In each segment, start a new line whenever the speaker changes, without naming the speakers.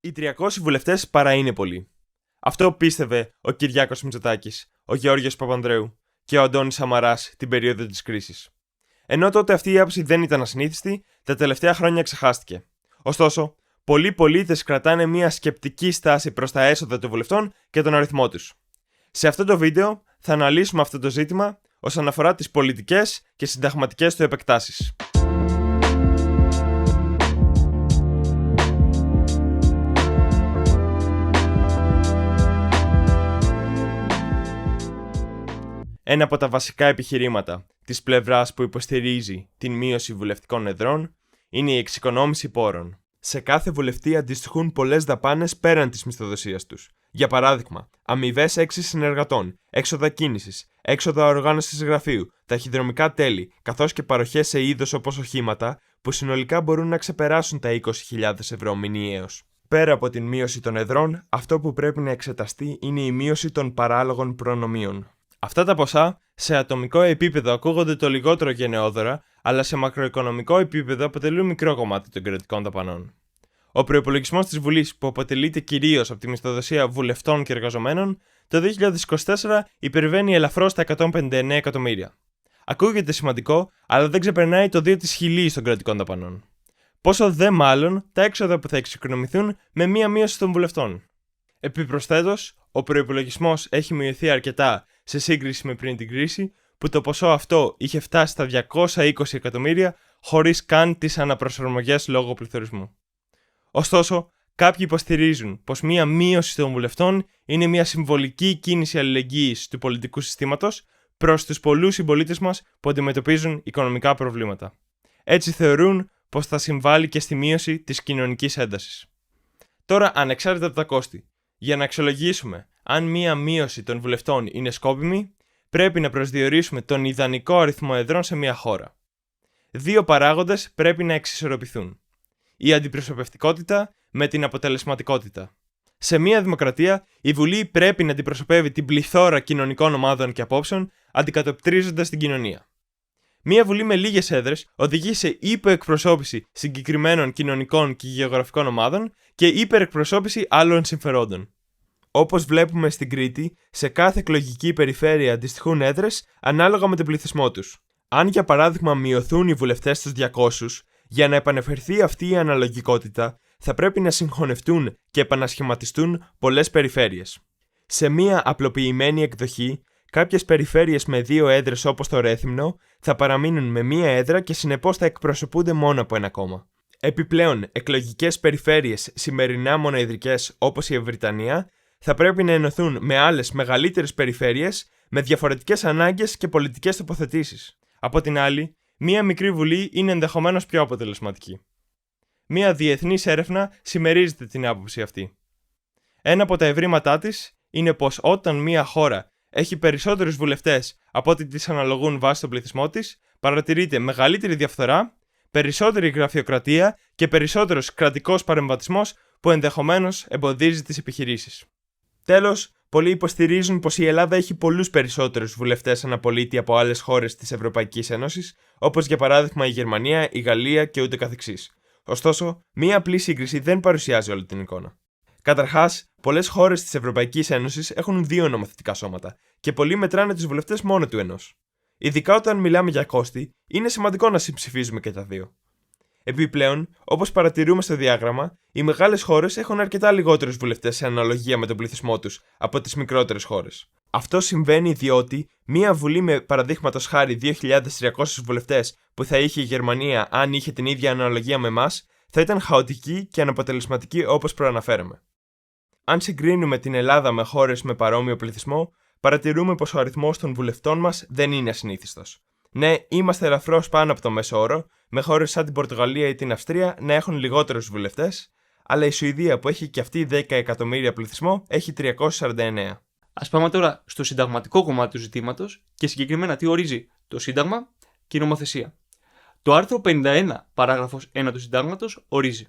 Οι 300 βουλευτές παρά είναι πολλοί. Αυτό πίστευε ο Κυριάκος Μητσοτάκης, ο Γεώργιος Παπανδρέου και ο Αντώνης Σαμαράς την περίοδο της κρίσης. Ενώ τότε αυτή η άποψη δεν ήταν ασυνήθιστη, τα τελευταία χρόνια ξεχάστηκε. Ωστόσο, πολλοί πολίτες κρατάνε μια σκεπτική στάση προς τα έσοδα των βουλευτών και τον αριθμό τους. Σε αυτό το βίντεο θα αναλύσουμε αυτό το ζήτημα όσον αφορά τις πολιτικές και συνταγματικές του επεκτάσεις. Ένα από τα βασικά επιχειρήματα της πλευράς που υποστηρίζει την μείωση βουλευτικών εδρών είναι η εξοικονόμηση πόρων. Σε κάθε βουλευτή αντιστοιχούν πολλές δαπάνες πέραν της μισθοδοσίας τους. Για παράδειγμα, αμοιβές 6 συνεργατών, έξοδα κίνησης, έξοδα οργάνωσης γραφείου, ταχυδρομικά τέλη, καθώς και παροχές σε είδος όπως οχήματα, που συνολικά μπορούν να ξεπεράσουν τα 20.000 ευρώ μηνιαίως. Πέρα από την μείωση των εδρών, αυτό που πρέπει να εξεταστεί είναι η μείωση των παράλογων προνομίων. Αυτά τα ποσά σε ατομικό επίπεδο ακούγονται το λιγότερο γενναιόδωρα, αλλά σε μακροοικονομικό επίπεδο αποτελούν μικρό κομμάτι των κρατικών δαπανών. Ο προϋπολογισμός της Βουλής, που αποτελείται κυρίως από τη μισθοδοσία βουλευτών και εργαζομένων, το 2024 υπερβαίνει ελαφρώς τα 159 εκατομμύρια. Ακούγεται σημαντικό, αλλά δεν ξεπερνάει το 2 της χιλίης των κρατικών δαπανών. Πόσο δε μάλλον τα έξοδα που θα εξοικονομηθούν με μία μείωση των βουλευτών. Επιπροσθέτως, ο προϋπολογισμός έχει μειωθεί αρκετά σε σύγκριση με πριν την κρίση, που το ποσό αυτό είχε φτάσει στα 220 εκατομμύρια χωρίς καν τις αναπροσαρμογές λόγω πληθωρισμού. Ωστόσο, κάποιοι υποστηρίζουν πως μία μείωση των βουλευτών είναι μία συμβολική κίνηση αλληλεγγύης του πολιτικού συστήματος προς τους πολλούς συμπολίτες μας που αντιμετωπίζουν οικονομικά προβλήματα. Έτσι θεωρούν πως θα συμβάλλει και στη μείωση της κοινωνικής έντασης. Τώρα, ανεξάρτητα από τα κόστη, για να αξιολογήσουμε αν μία μείωση των βουλευτών είναι σκόπιμη, πρέπει να προσδιορίσουμε τον ιδανικό αριθμό εδρών σε μία χώρα. Δύο παράγοντες πρέπει να εξισορροπηθούν: η αντιπροσωπευτικότητα με την αποτελεσματικότητα. Σε μία δημοκρατία, η Βουλή πρέπει να αντιπροσωπεύει την πληθώρα κοινωνικών ομάδων και απόψεων, αντικατοπτρίζοντας την κοινωνία. Μία Βουλή με λίγες έδρες οδηγεί σε υποεκπροσώπηση συγκεκριμένων κοινωνικών και γεωγραφικών ομάδων και υπερεκπροσώπηση άλλων συμφερόντων. Όπως βλέπουμε στην Κρήτη, σε κάθε εκλογική περιφέρεια αντιστοιχούν έδρες ανάλογα με τον πληθυσμό τους. Αν για παράδειγμα μειωθούν οι βουλευτές στους 200, για να επανεφερθεί αυτή η αναλογικότητα, θα πρέπει να συγχωνευτούν και επανασχηματιστούν πολλές περιφέρειες. Σε μία απλοποιημένη εκδοχή, κάποιες περιφέρειες με 2 έδρες όπως το Ρέθυμνο θα παραμείνουν με μία έδρα και συνεπώς θα εκπροσωπούνται μόνο από ένα κόμμα. Επιπλέον, εκλογικές περιφέρειες σημερινά μονοεδρικές όπως η Ευρυτανία θα πρέπει να ενωθούν με άλλες μεγαλύτερες περιφέρειες με διαφορετικές ανάγκες και πολιτικές τοποθετήσεις. Από την άλλη, μία μικρή βουλή είναι ενδεχομένως πιο αποτελεσματική. Μία διεθνής έρευνα συμμερίζεται την άποψη αυτή. Ένα από τα ευρήματά της είναι πως όταν μία χώρα έχει περισσότερους βουλευτές από ό,τι της αναλογούν βάσει τον πληθυσμό της, παρατηρείται μεγαλύτερη διαφθορά, περισσότερη γραφειοκρατία και περισσότερος κρατικός παρεμβατισμός που ενδεχομένως εμποδίζει τις επιχειρήσεις. Τέλος, πολλοί υποστηρίζουν πως η Ελλάδα έχει πολλούς περισσότερους βουλευτές ανά πολίτη από άλλες χώρες της Ευρωπαϊκής Ένωσης, όπως για παράδειγμα η Γερμανία, η Γαλλία και ούτε καθεξής. Ωστόσο, μία απλή σύγκριση δεν παρουσιάζει όλη την εικόνα. Καταρχάς, πολλές χώρες της Ευρωπαϊκής Ένωσης έχουν 2 νομοθετικά σώματα και πολλοί μετράνε τους βουλευτές μόνο του ενός. Ειδικά όταν μιλάμε για κόστη, είναι σημαντικό να συμψηφίζουμε και τα δύο. Επιπλέον, όπως παρατηρούμε στο διάγραμμα, οι μεγάλες χώρες έχουν αρκετά λιγότερους βουλευτές σε αναλογία με τον πληθυσμό τους από τις μικρότερες χώρες. Αυτό συμβαίνει διότι μία βουλή με παραδείγματος χάρη 2.300 βουλευτές που θα είχε η Γερμανία αν είχε την ίδια αναλογία με εμάς, θα ήταν χαοτική και αναποτελεσματική όπως προαναφέραμε. Αν συγκρίνουμε την Ελλάδα με χώρες με παρόμοιο πληθυσμό, παρατηρούμε πως ο αριθμός των βουλευτών μας δεν είναι ασυνήθιστος. Ναι, είμαστε ελαφρώς πάνω από το μέσο όρο, με χώρες σαν την Πορτογαλία ή την Αυστρία να έχουν λιγότερους βουλευτές, αλλά η Σουηδία που έχει και αυτή 10 εκατομμύρια πληθυσμό έχει 349.
Ας πάμε τώρα στο συνταγματικό κομμάτι του ζητήματος και συγκεκριμένα τι ορίζει το Σύνταγμα και η νομοθεσία. Το άρθρο 51, παράγραφος 1 του Συντάγματος ορίζει: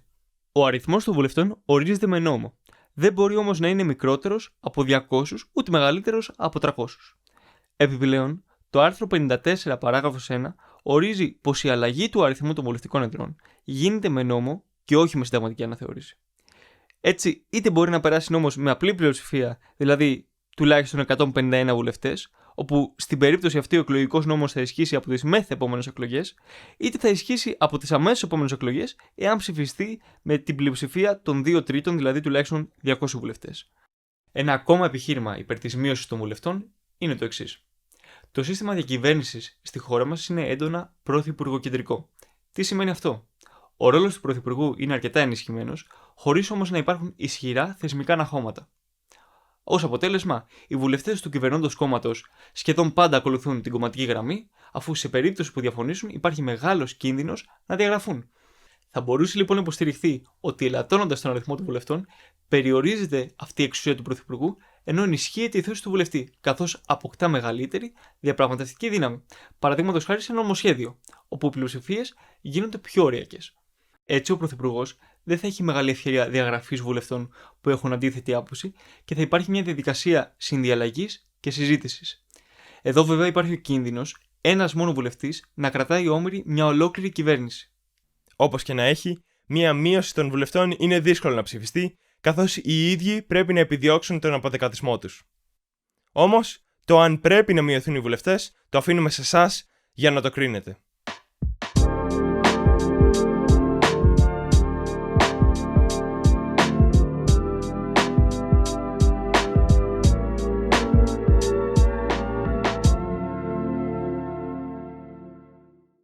ο αριθμός των βουλευτών ορίζεται με νόμο. Δεν μπορεί όμως να είναι μικρότερος από 200 ούτε μεγαλύτερος από 300. Επιπλέον, το άρθρο 54, παράγραφος 1 ορίζει πως η αλλαγή του αριθμού των βουλευτικών εδρών γίνεται με νόμο και όχι με συνταγματική αναθεώρηση. Έτσι, είτε μπορεί να περάσει νόμος με απλή πλειοψηφία, δηλαδή τουλάχιστον 151 βουλευτές, όπου στην περίπτωση αυτή ο εκλογικός νόμος θα ισχύσει από τις μεθεπόμενες εκλογές, είτε θα ισχύσει από τις αμέσως επόμενες εκλογές, εάν ψηφιστεί με την πλειοψηφία των 2 τρίτων, δηλαδή τουλάχιστον 200 βουλευτές. Ένα ακόμα επιχείρημα υπέρ της μείωσης των βουλευτών είναι το εξής. Το σύστημα διακυβέρνησης στη χώρα μας είναι έντονα πρωθυπουργοκεντρικό. Τι σημαίνει αυτό? Ο ρόλος του πρωθυπουργού είναι αρκετά ενισχυμένος, χωρίς όμως να υπάρχουν ισχυρά θεσμικά αναχώματα. Ως αποτέλεσμα, οι βουλευτές του κυβερνώντος κόμματος σχεδόν πάντα ακολουθούν την κομματική γραμμή, αφού σε περίπτωση που διαφωνήσουν υπάρχει μεγάλος κίνδυνος να διαγραφούν. Θα μπορούσε λοιπόν να υποστηριχθεί ότι ελαττώνοντας τον αριθμό των βουλευτών, περιορίζεται αυτή η εξουσία του πρωθυπουργού, ενώ ενισχύεται η θέση του βουλευτή, καθώς αποκτά μεγαλύτερη διαπραγματευτική δύναμη. Παραδείγματος χάρη σε ένα νομοσχέδιο, όπου οι πλειοψηφίες γίνονται πιο ωριακές. Έτσι, ο πρωθυπουργός δεν θα έχει μεγάλη ευκαιρία διαγραφής βουλευτών που έχουν αντίθετη άποψη και θα υπάρχει μια διαδικασία συνδιαλλαγής και συζήτησης. Εδώ, βέβαια, υπάρχει ο κίνδυνος ένας μόνο βουλευτής να κρατάει όμηρη μια ολόκληρη κυβέρνηση.
Όπως και να έχει, μία μείωση των βουλευτών είναι δύσκολο να ψηφιστεί, καθώς οι ίδιοι πρέπει να επιδιώξουν τον αποδεκατισμό τους. Όμως, το αν πρέπει να μειωθούν οι βουλευτές, το αφήνουμε σε εσάς για να το κρίνετε.